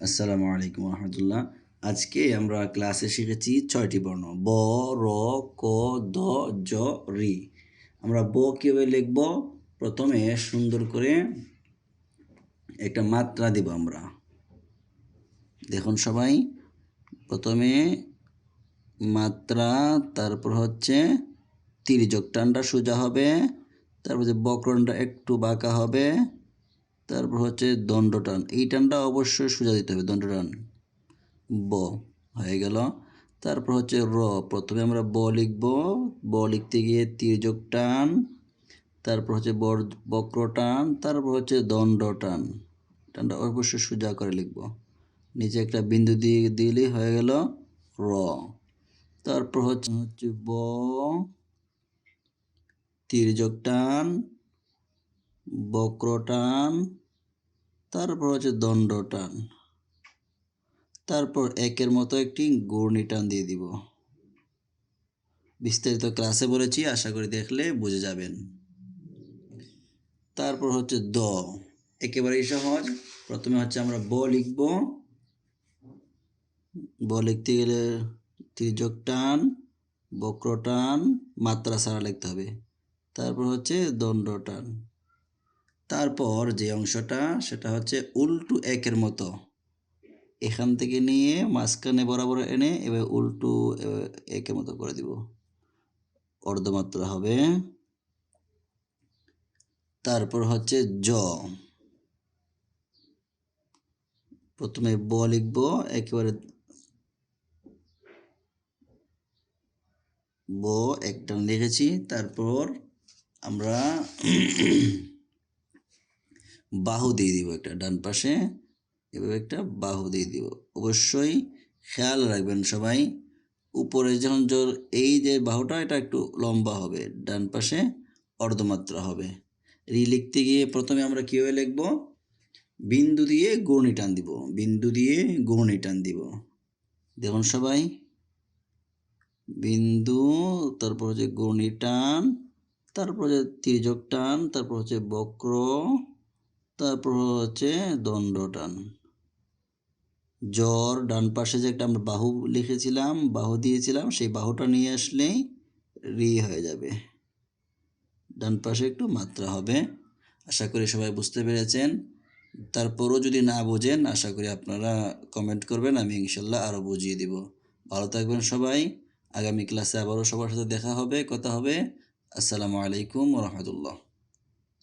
আসসালামু আলাইকুম রহমতুল্লাহ। আজকে আমরা ক্লাসে শিখেছি 6টি বর্ণ ব, র, ক, দ, জ, রি। আমরা ব কীভাবে লিখব? প্রথমে সুন্দর করে একটা মাত্রা দিব আমরা। দেখুন সবাই, প্রথমে মাত্রা, তারপর হচ্ছে তির্যক টানটা সোজা হবে, তারপর যে বক্রটানটা একটু বাঁকা হবে, তারপর হচ্ছে দণ্ডটান। এই টানটা অবশ্যই সোজা দিতে হবে, দণ্ডটান। ব হয়ে গেল। তারপর হচ্ছে র, প্রথমে আমরা ব লিখব, ব লিখতে গিয়ে তির্যক টান, তারপর হচ্ছে বক্র টান, তারপর হচ্ছে দণ্ড টান। টানটা অবশ্যই সোজা করে লিখব, নিচে একটা বিন্দু দিয়ে দিলেই হয়ে গেল র। তারপর হচ্ছে ব, তির্যক টান, বক্র টান, তারপর হচ্ছে দণ্ড টান, তারপর একের মতো একটি ঘূর্ণি টান দিয়ে দিব। বিস্তারিত ক্লাসে বলেছি, আশা করি দেখলে বুঝে যাবেন। তারপর হচ্ছে দ, একেবারেই সহজ। প্রথমে হচ্ছে আমরা ব লিখব, ব লিখতে গেলে তির্যক টান, বক্র টান, মাত্রা ছাড়া লিখতে হবে, তারপর হচ্ছে দণ্ড টান। তারপর যে অংশটা সেটা হচ্ছে উল্টো একের মতো, এখান থেকে নিয়ে মাঝখানে বরাবর এনে এবার উল্টো একের মতো করে দিব, অর্ধমাত্রা হবে। তারপর হচ্ছে জ, প্রথমে ব লিখব, একেবারে ব একটা লিখেছি, তারপর আমরা বাহু দিয়ে দিব একটা ডান পাশে, এভাবে একটা বাহু দিয়ে দিব। অবশ্যই খেয়াল রাখবেন সবাই, উপরে যখন জোর এই যে বাহুটা এটা একটু লম্বা হবে, ডান পাশে অর্ধমাত্রা হবে। রি লিখতে গিয়ে প্রথমে আমরা কীভাবে লিখব? বিন্দু দিয়ে ঘূর্ণি টান দিব, বিন্দু দিয়ে ঘূর্ণি টান দিব। দেখুন সবাই, বিন্দু, তারপর হচ্ছে ঘূর্ণি টান, তারপর হচ্ছে তির্যক টান, তারপর হচ্ছে বক্র, তারপর হচ্ছে দণ্ড টান। জ্বর ডান পাশে যে একটা আমরা বাহু লিখেছিলাম, বাহু দিয়েছিলাম, সেই বাহুটা নিয়ে আসলেই রি হয়ে যাবে, ডান পাশে একটু মাত্রা হবে। আশা করি সবাই বুঝতে পেরেছেন। তারপরও যদি না বোঝেন, আশা করি আপনারা কমেন্ট করবেন, আমি ইনশাল্লাহ আরও বুঝিয়ে দিব। ভালো থাকবেন সবাই। আগামী ক্লাসে আবারও সবার সাথে দেখা হবে, কথা হবে। আসসালামু আলাইকুম ওয়া রাহমাতুল্লাহ।